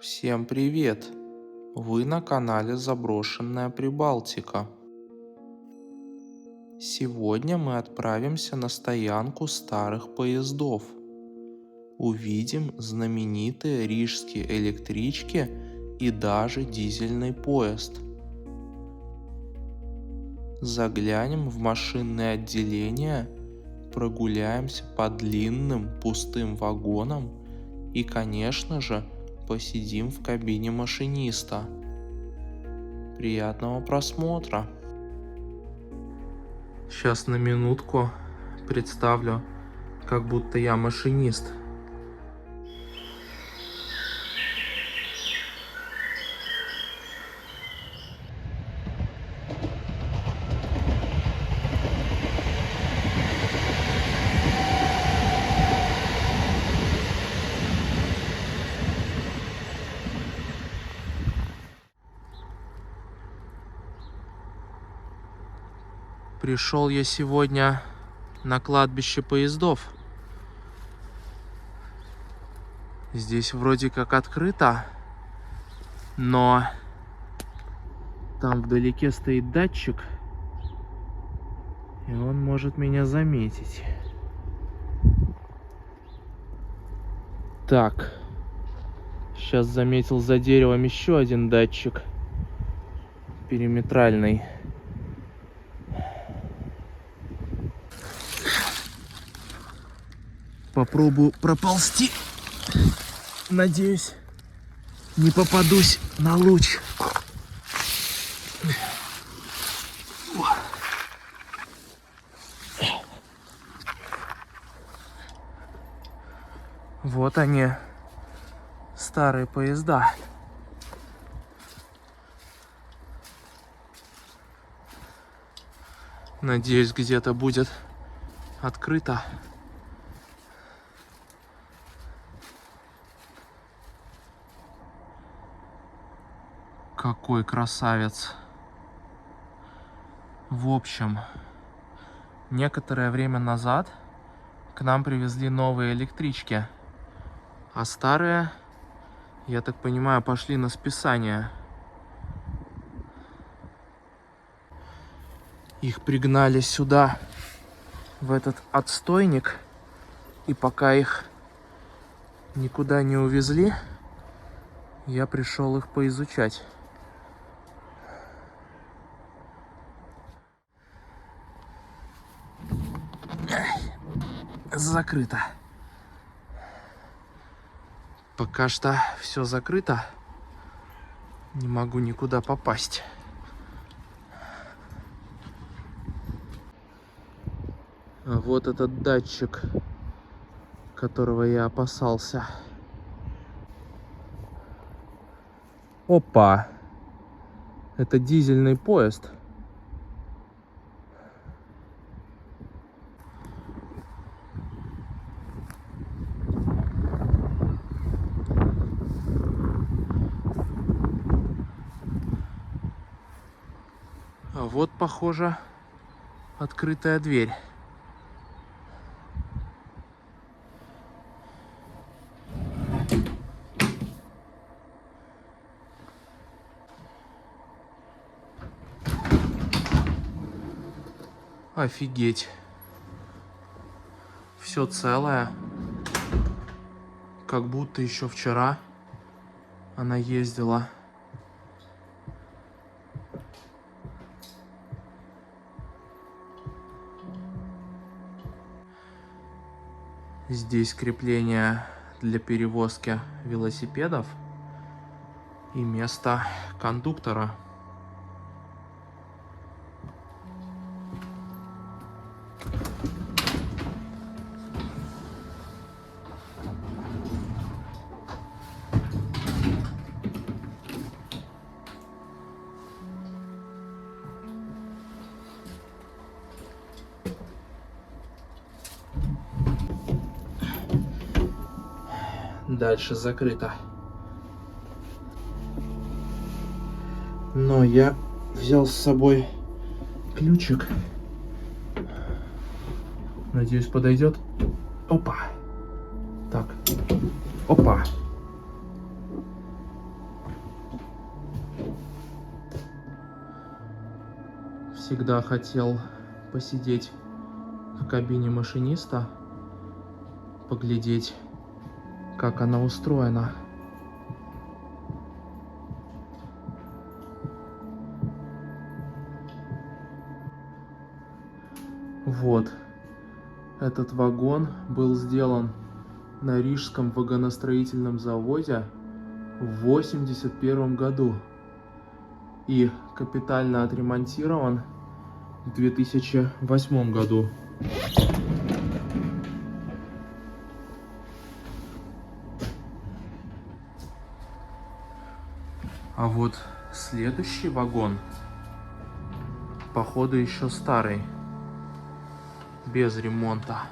Всем привет! Вы на канале Заброшенная Прибалтика. Сегодня мы отправимся на стоянку старых поездов. Увидим знаменитые рижские электрички и даже дизельный поезд. Заглянем в машинное отделение, прогуляемся по длинным пустым вагонам и, конечно же, посидим в кабине машиниста. Приятного просмотра! Сейчас на минутку представлю, как будто я машинист. Пришел я сегодня на кладбище поездов. Здесь вроде как открыто, но там вдалеке стоит датчик, и он может меня заметить. Так, сейчас заметил за деревом еще один датчик периметральный. Попробую проползти. Надеюсь, не попадусь на луч. Вот они, старые поезда. Надеюсь, где-то будет открыто. Какой красавец. В общем, некоторое время назад к нам привезли новые электрички, а старые, я так понимаю, пошли на списание. Их пригнали сюда, в этот отстойник, и пока их никуда не увезли, я пришел их поизучать. Закрыто. Пока что все закрыто. Не могу никуда попасть. А вот этот датчик, которого я опасался. Опа! Это дизельный поезд. А вот, похоже, открытая дверь. Офигеть. Все целое. Как будто еще вчера она ездила. Здесь крепление для перевозки велосипедов и место кондуктора. Дальше закрыто. Но я взял с собой ключик. Надеюсь, подойдет. Опа. Так. Опа. Всегда хотел посидеть в кабине машиниста, поглядеть, как она устроена. Вот, этот вагон был сделан на Рижском вагоностроительном заводе в 1981 году и капитально отремонтирован в 2008 году. А вот следующий вагон, походу, еще старый, без ремонта.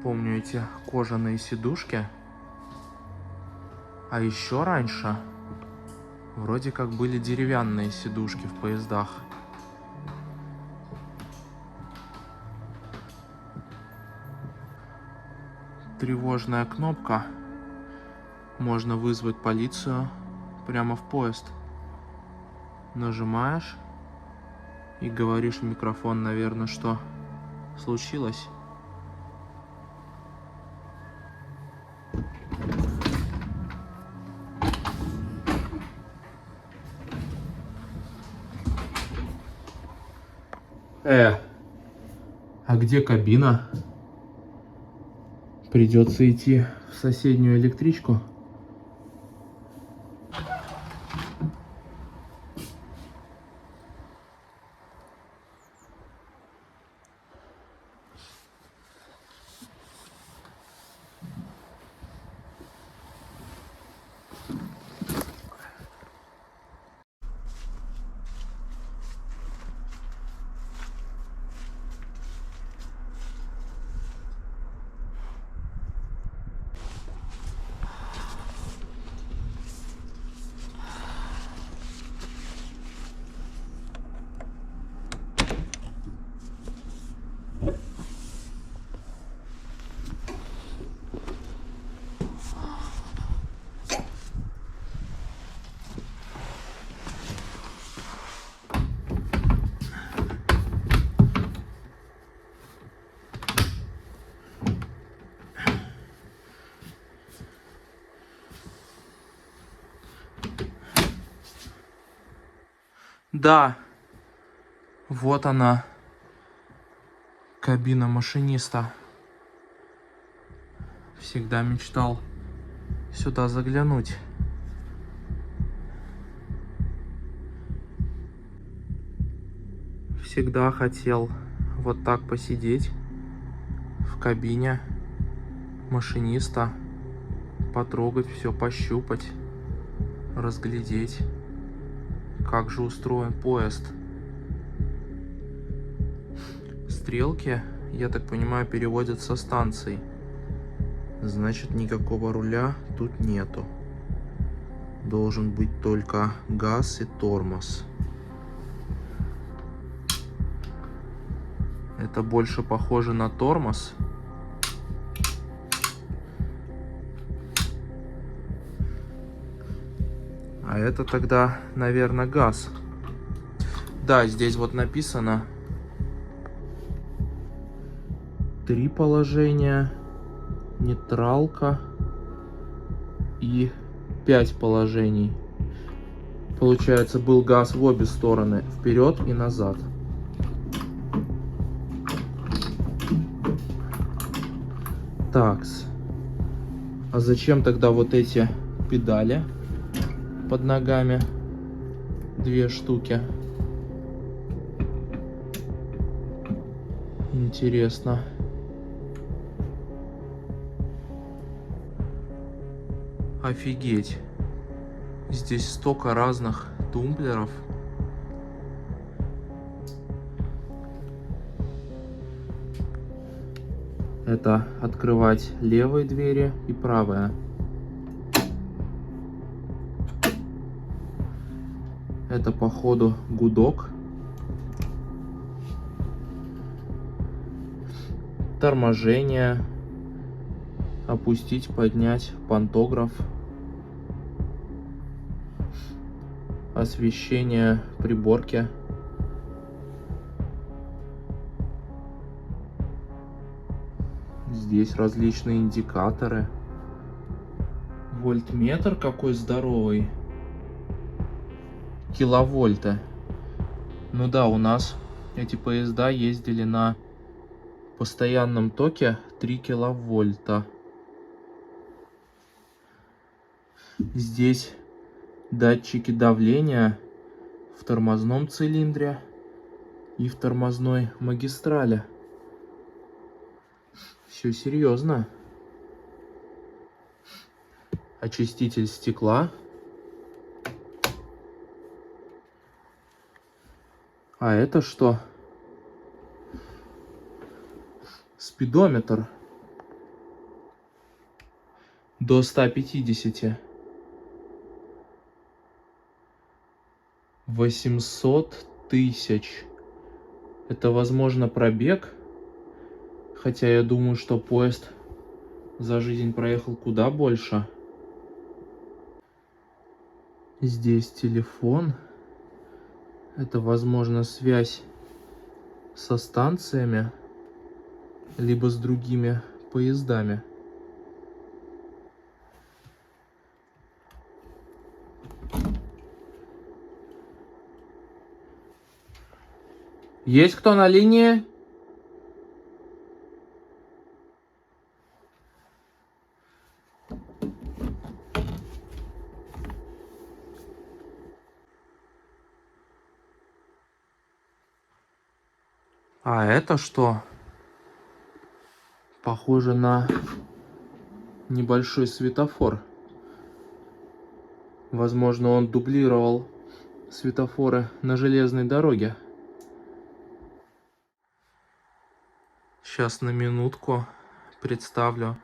Помню эти кожаные сидушки. А еще раньше вроде как были деревянные сидушки в поездах. Тревожная кнопка. Можно вызвать полицию прямо в поезд. Нажимаешь и говоришь в микрофон, наверное, что случилось. А где кабина? Придется идти в соседнюю электричку. Да, вот она, кабина машиниста. Всегда мечтал сюда заглянуть. Всегда хотел вот так посидеть в кабине машиниста, потрогать все, пощупать, разглядеть, как же устроен поезд. Стрелки, я так понимаю, переводят со станций. Значит, никакого руля тут нету. Должен быть только газ и тормоз. Это больше похоже на тормоз. А это тогда, наверное, газ. Да, здесь вот написано 3 положения, нейтралка и 5 положений. Получается, был газ в обе стороны, вперед и назад. Такс. А зачем тогда вот эти педали под ногами? 2 штуки. Интересно. Офигеть. Здесь столько разных тумблеров. Это открывать левые двери и правая. Это походу гудок. Торможение. Опустить, поднять, пантограф. освещение приборки. Здесь различные индикаторы. Вольтметр какой здоровый. Киловольты. Ну да, у нас эти поезда ездили на постоянном токе 3 киловольта. Здесь датчики давления в тормозном цилиндре и в тормозной магистрали. Все серьезно. Очиститель стекла. А это что? Спидометр. До 150. 800 тысяч. Это, возможно, пробег. Хотя я думаю, что поезд за жизнь проехал куда больше. Здесь телефон. Это, возможно, связь со станциями, либо с другими поездами. Есть кто на линии? А это что? Похоже на небольшой светофор. Возможно, он дублировал светофоры на железной дороге. Сейчас на минутку представлю,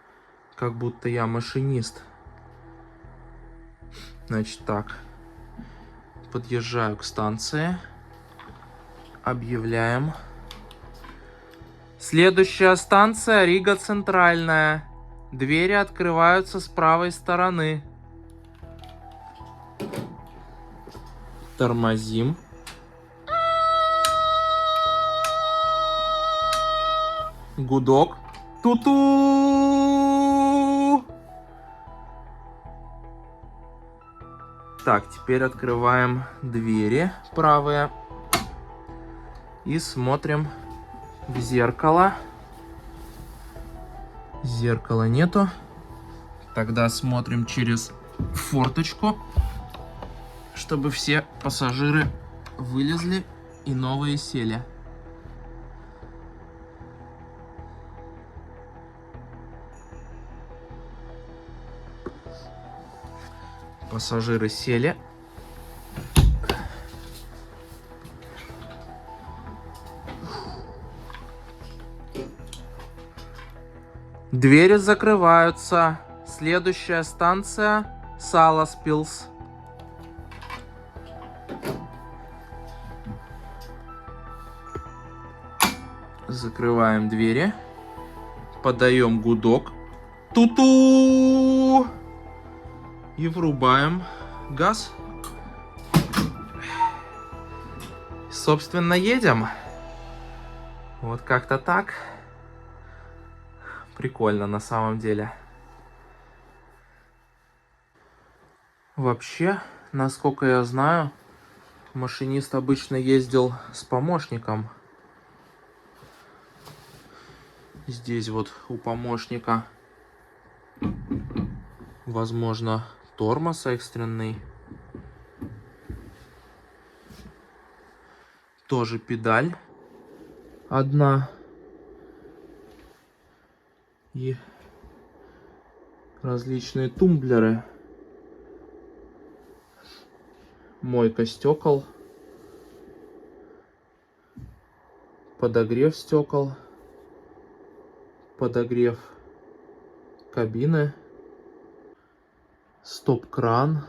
как будто я машинист. Значит так, подъезжаю к станции, объявляем. Следующая станция Рига Центральная. Двери открываются с правой стороны. Тормозим. Гудок. Ту-ту! Так, теперь открываем двери правые. И смотрим в зеркало. Зеркала нету. Тогда смотрим через форточку, чтобы все пассажиры вылезли и новые сели. Пассажиры сели. Двери закрываются. Следующая станция Саласпилс. Закрываем двери. Подаем гудок. Ту-ту! И врубаем газ. Собственно, едем. Вот как-то так. Прикольно на самом деле. Вообще, насколько я знаю, машинист обычно ездил с помощником. Здесь вот у помощника, возможно, тормоз экстренный. Тоже педаль одна. И различные тумблеры. Мойка стекол. Подогрев стекол. Подогрев кабины. Стоп-кран.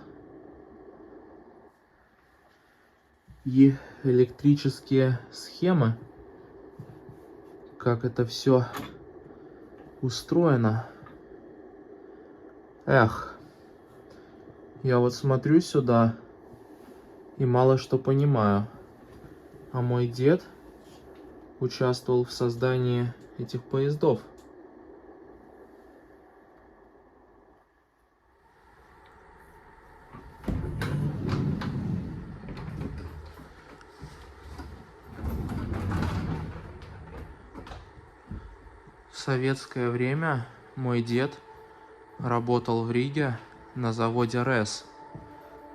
И электрические схемы. Как это все устроено. Эх. Я вот смотрю сюда и мало что понимаю. А мой дед участвовал в создании этих поездов. В советское время мой дед работал в Риге на заводе РЭС.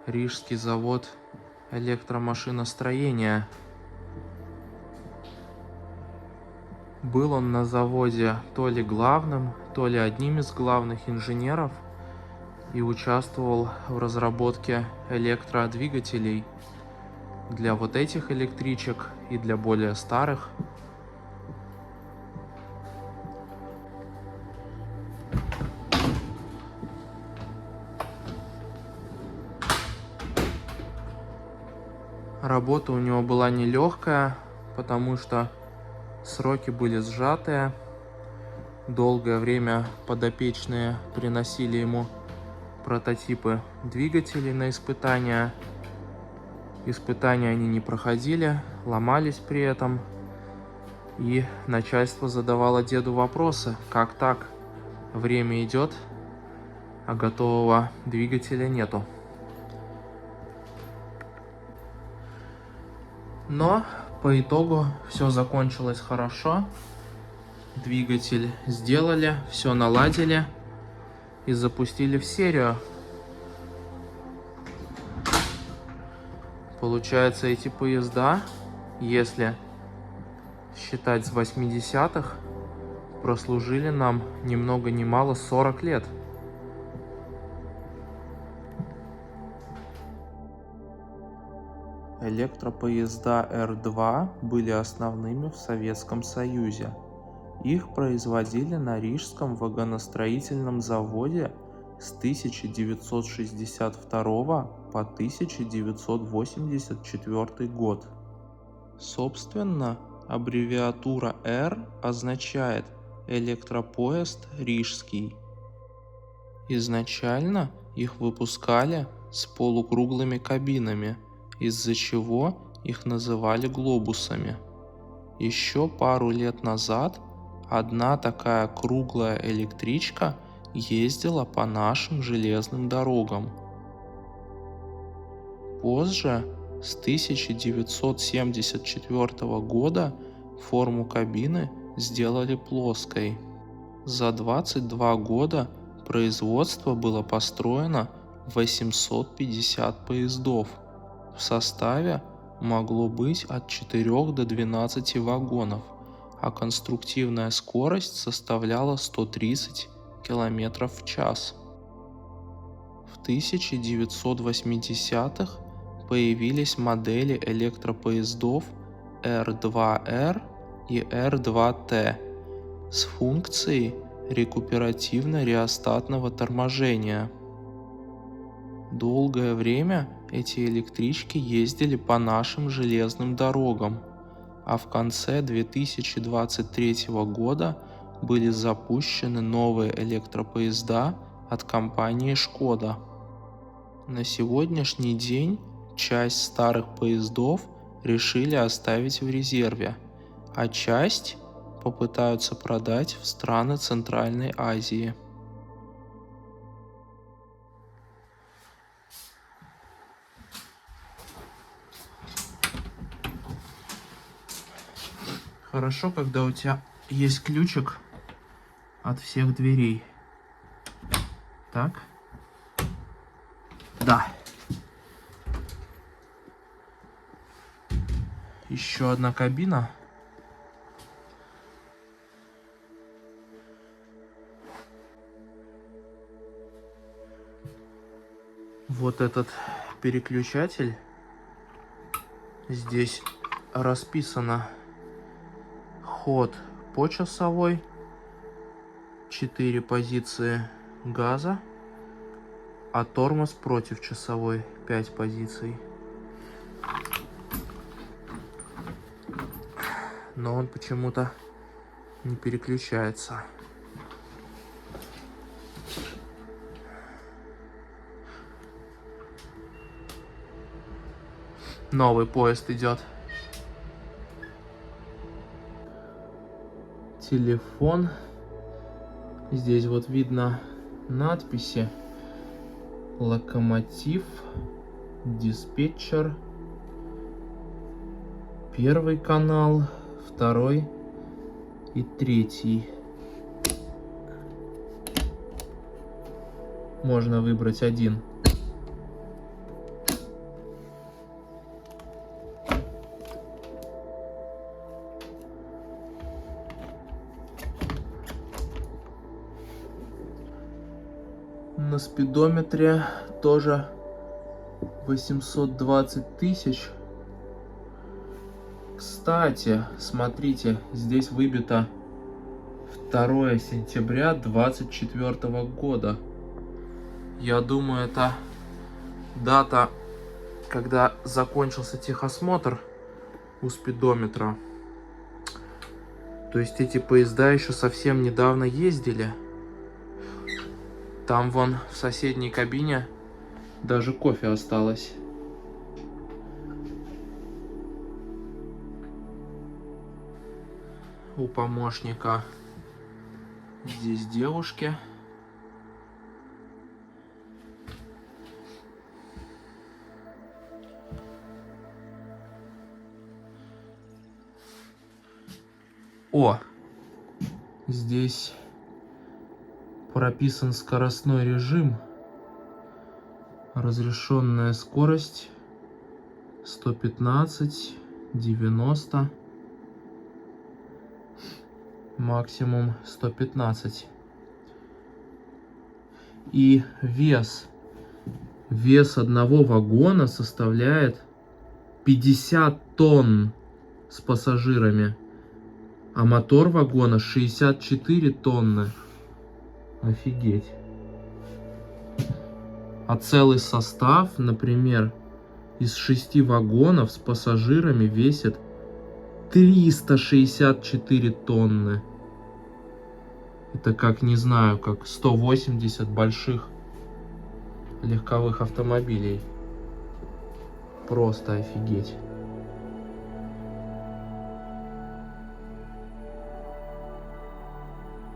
Рижский завод электромашиностроения. Был он на заводе то ли главным, то ли одним из главных инженеров и участвовал в разработке электродвигателей для вот этих электричек и для более старых. Работа у него была нелегкая, потому что сроки были сжатые. Долгое время подопечные приносили ему прототипы двигателей на испытания. Испытания они не проходили, ломались при этом. И начальство задавало деду вопросы: как так? Время идет, а готового двигателя нету. Но по итогу все закончилось хорошо. Двигатель сделали, все наладили и запустили в серию. Получается, эти поезда, если считать с 80-х, прослужили нам ни много ни мало 40 лет. Электропоезда Р-2 были основными в Советском Союзе. Их производили на Рижском вагоностроительном заводе с 1962 по 1984 год. Собственно, аббревиатура «Р» означает «электропоезд Рижский». Изначально их выпускали с полукруглыми кабинами, из-за чего их называли глобусами. Еще пару лет назад одна такая круглая электричка ездила по нашим железным дорогам. Позже, с 1974 года, форму кабины сделали плоской. За 22 года производство было построено 850 поездов. В составе могло быть от 4 до 12 вагонов, а конструктивная скорость составляла 130 км в час. В 1980-х появились модели электропоездов Р2Р и Р2Т с функцией рекуперативно-реостатного торможения. Долгое время эти электрички ездили по нашим железным дорогам, а в конце 2023 года были запущены новые электропоезда от компании «Шкода». На сегодняшний день часть старых поездов решили оставить в резерве, а часть попытаются продать в страны Центральной Азии. Хорошо, когда у тебя есть ключик от всех дверей. Так. Да. Еще одна кабина. Вот этот переключатель. Здесь расписано ход по часовой, 4 позиции газа, а тормоз против часовой, 5 позиций. Но он почему-то не переключается. Новый поезд идет. Телефон. Здесь вот видно надписи. Локомотив, диспетчер, первый канал, второй и третий. Можно выбрать один. На спидометре тоже 820 тысяч. Кстати, смотрите, здесь выбито 2 сентября 2024 года. Я думаю, это дата, когда закончился техосмотр у спидометра. То есть эти поезда еще совсем недавно ездили. Там вон в соседней кабине даже кофе осталось. У помощника здесь девушки. О, здесь прописан скоростной режим. Разрешенная скорость 115, 90, максимум 115. И вес одного вагона составляет 50 тонн с пассажирами, а мотор вагона 64 тонны. Офигеть. А целый состав, например, из 6 вагонов с пассажирами весит 364 тонны. Это как, не знаю, как 180 больших легковых автомобилей. Просто офигеть.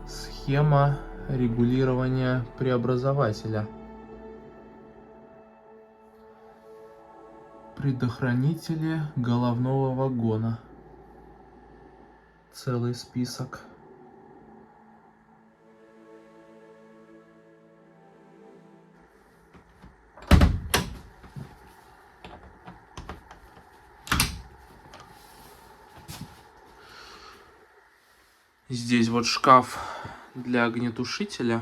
Схема регулирования преобразователя. Предохранители головного вагона. Целый список. Здесь вот шкаф для огнетушителя,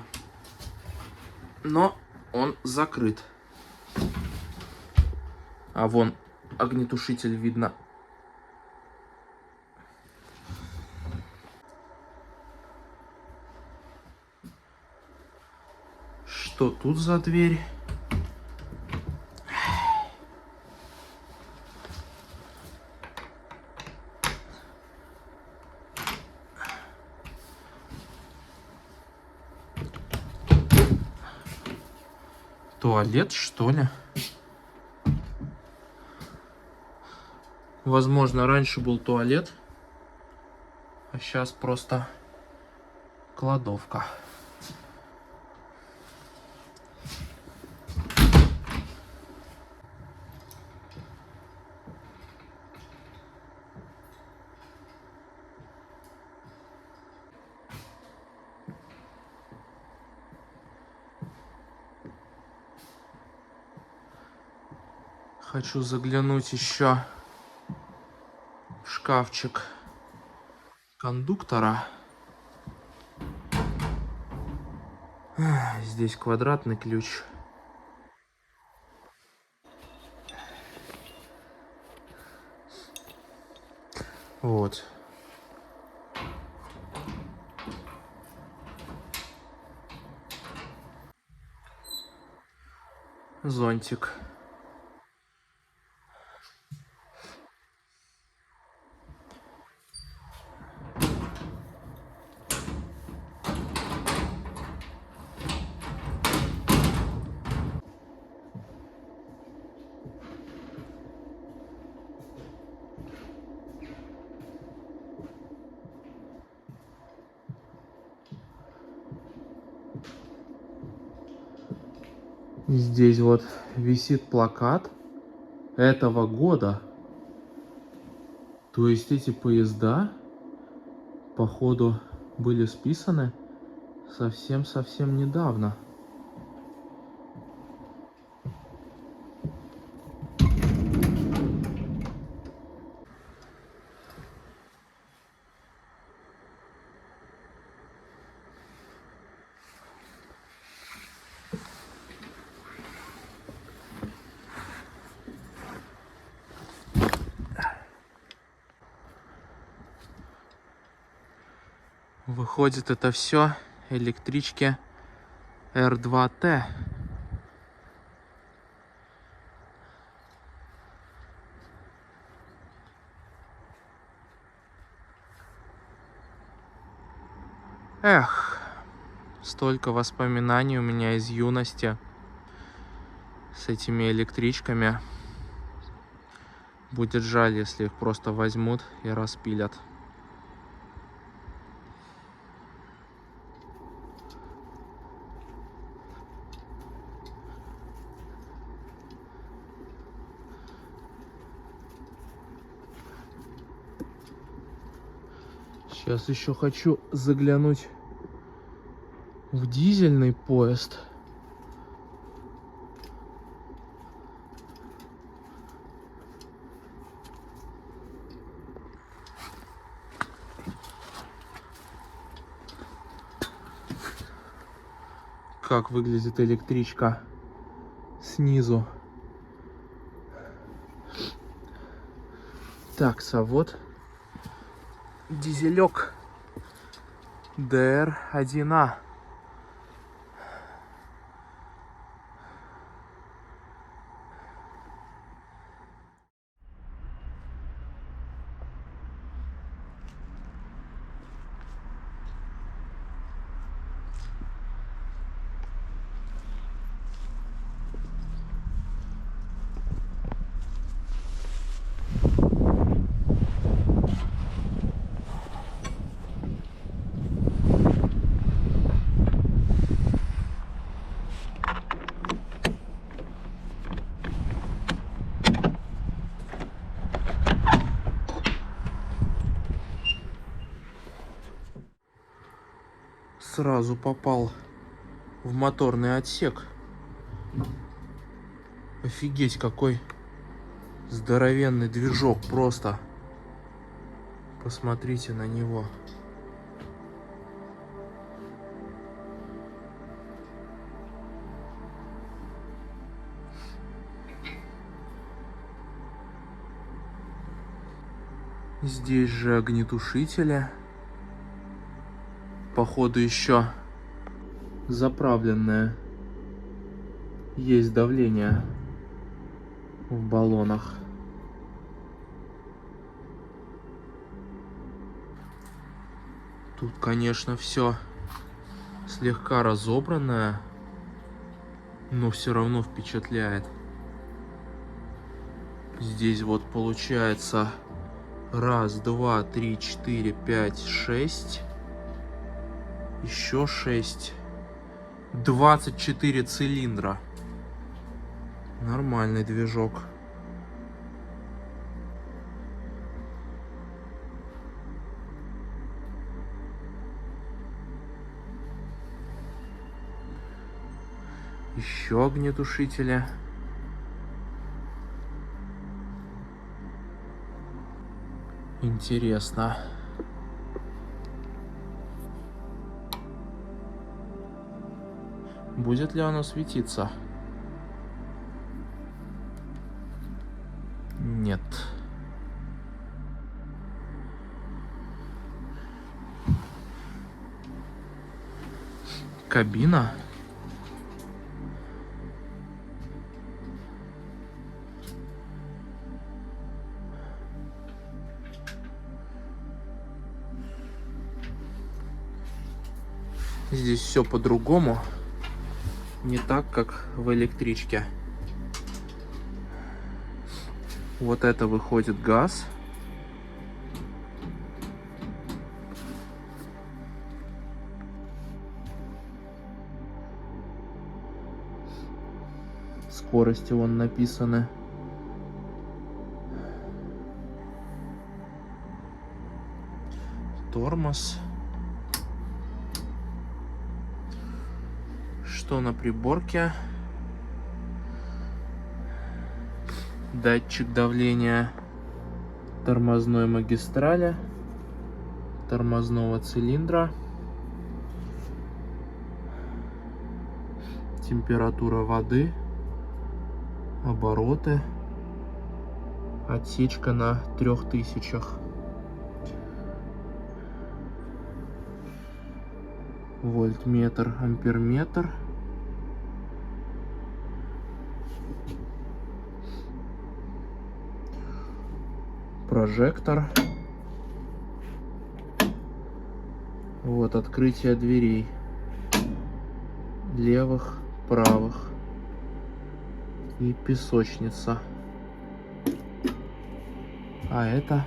но он закрыт. А вон огнетушитель видно. Что тут за дверь? Туалет, что ли? Возможно, раньше был туалет, а сейчас просто кладовка. Хочу заглянуть еще в шкафчик кондуктора. Здесь квадратный ключ. Вот. Зонтик. Здесь вот висит плакат этого года. То есть эти поезда, походу, были списаны совсем-совсем недавно. Выходит, это все электрички R2T. Эх, столько воспоминаний у меня из юности с этими электричками. Будет жаль, если их просто возьмут и распилят. Сейчас еще хочу заглянуть в дизельный поезд. Как выглядит электричка снизу. Так, а вот дизелек DR1А. Сразу попал в моторный отсек. Офигеть, какой здоровенный движок просто. Посмотрите на него. Здесь же огнетушители. Походу еще заправленное. Есть давление в баллонах. Тут, конечно, все слегка разобранное, но все равно впечатляет. Здесь вот получается 1, 2, 3, 4, 5, 6. Еще 6. 24 цилиндра. Нормальный движок. Еще огнетушители. Интересно. Будет ли оно светиться? Нет. Кабина. Здесь все по-другому. Не так, как в электричке. Вот это выходит газ. Скорости вон написаны. Тормоз. Что на приборке? Датчик давления тормозной магистрали, тормозного цилиндра, температура воды, обороты, отсечка на 3000. Вольтметр, амперметр. Прожектор. Вот открытие дверей. Левых, правых. И песочница. А это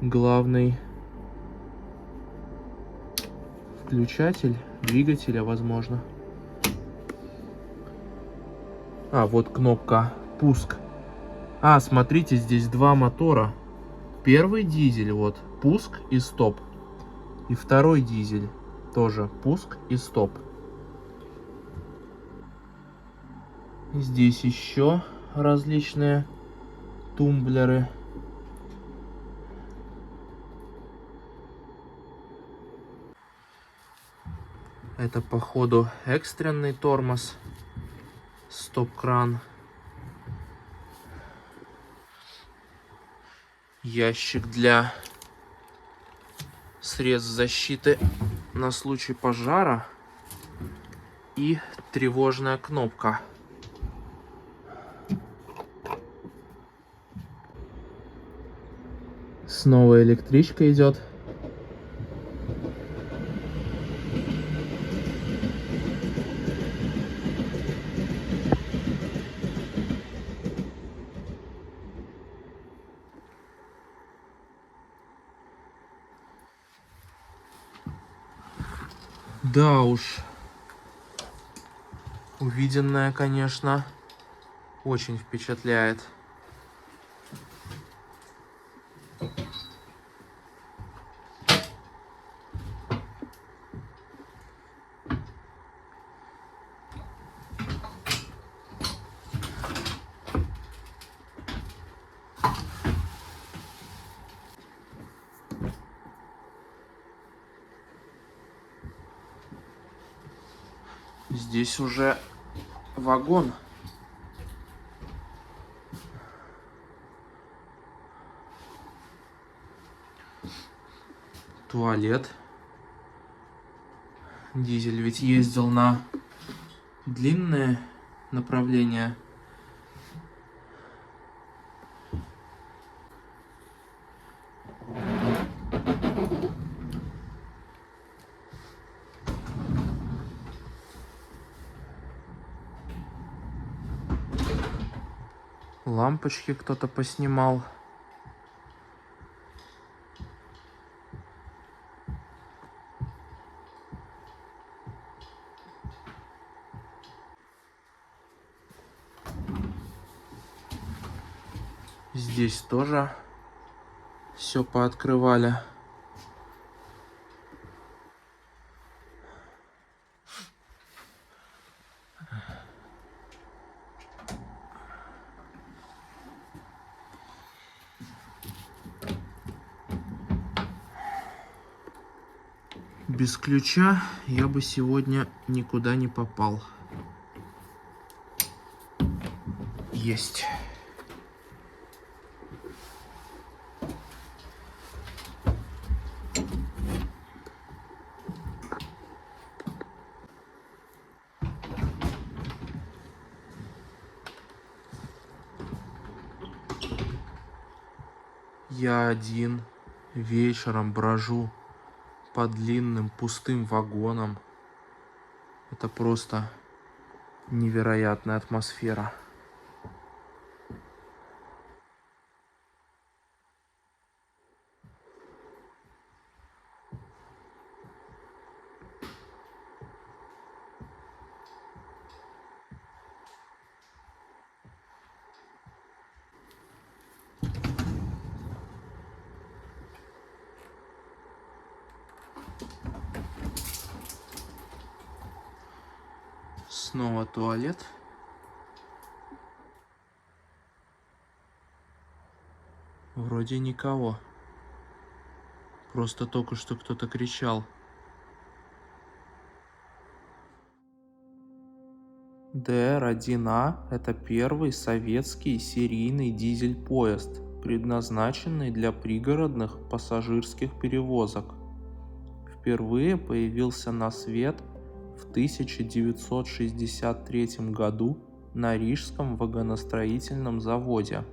главный включатель двигателя, возможно. А, вот кнопка пуск. А, смотрите, здесь два мотора. Первый дизель, вот, пуск и стоп. И второй дизель, тоже пуск и стоп. Здесь еще различные тумблеры. Это, походу, экстренный тормоз. Стоп-кран. Ящик для средств защиты на случай пожара. И тревожная кнопка. Снова электричка идет. Да уж, увиденное, конечно, очень впечатляет. Здесь уже вагон. Туалет. Дизель ведь ездил на длинное направление. Лампочки кто-то поснимал. Здесь тоже все пооткрывали. Без ключа я бы сегодня никуда не попал. Есть. Я один вечером брожу по длинным пустым вагонам. Это просто невероятная атмосфера. Снова туалет. Вроде никого. Просто только что кто-то кричал. ДР-1А – это первый советский серийный дизель-поезд, предназначенный для пригородных пассажирских перевозок. Впервые появился на свет в 1963 году на Рижском вагоностроительном заводе.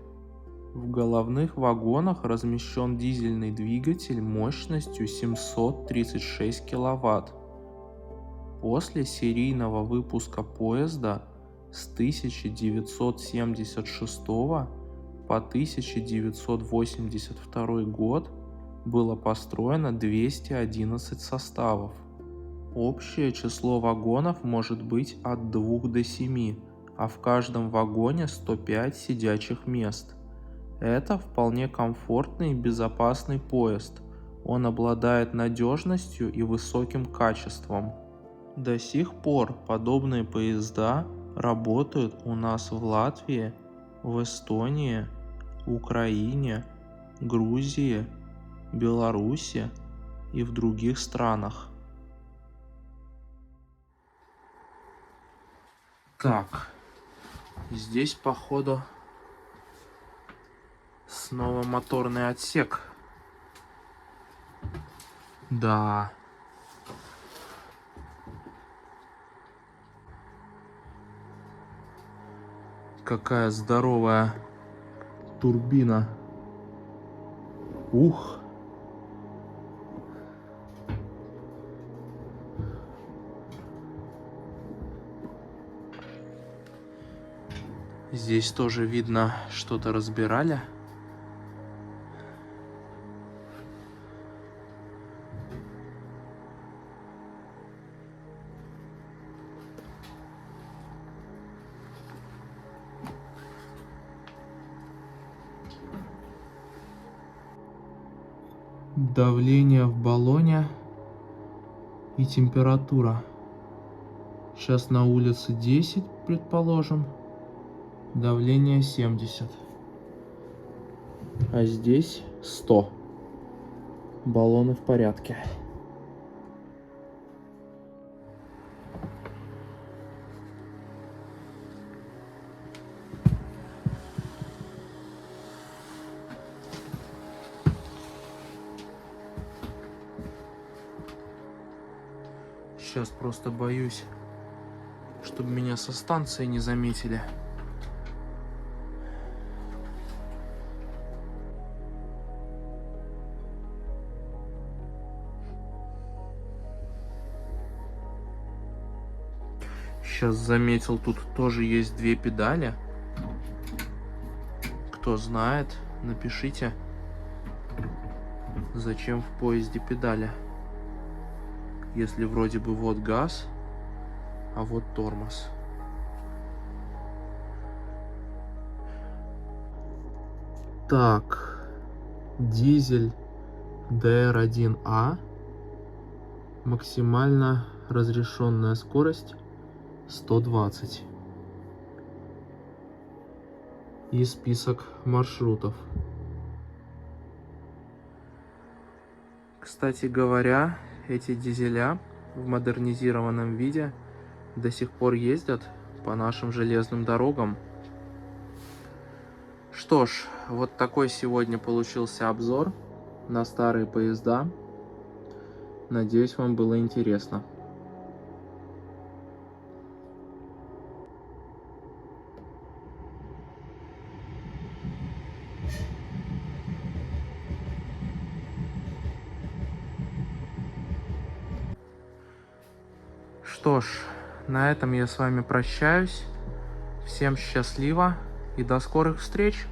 В головных вагонах размещен дизельный двигатель мощностью 736 кВт. После серийного выпуска поезда с 1976 по 1982 год было построено 211 составов. Общее число вагонов может быть от 2 до 7, а в каждом вагоне 105 сидячих мест. Это вполне комфортный и безопасный поезд. Он обладает надежностью и высоким качеством. До сих пор подобные поезда работают у нас в Латвии, в Эстонии, Украине, Грузии, Беларуси и в других странах. Так, здесь походу снова моторный отсек. Да. Какая здоровая турбина. Ух. Здесь тоже видно, что-то разбирали. Давление в баллоне и температура. Сейчас на улице 10, предположим. Давление 70. А здесь 100. Баллоны в порядке. Сейчас просто боюсь, чтобы меня со станции не заметили. Сейчас заметил, тут тоже есть 2 педали. Кто знает, напишите, зачем в поезде педали, если вроде бы вот газ, а вот тормоз. Так, дизель ДР-1А, максимально разрешенная скорость 120. И список маршрутов. Кстати говоря, эти дизеля в модернизированном виде до сих пор ездят по нашим железным дорогам. Что ж, вот такой сегодня получился обзор на старые поезда. Надеюсь, вам было интересно. Что ж, на этом я с вами прощаюсь. Всем счастливо и до скорых встреч!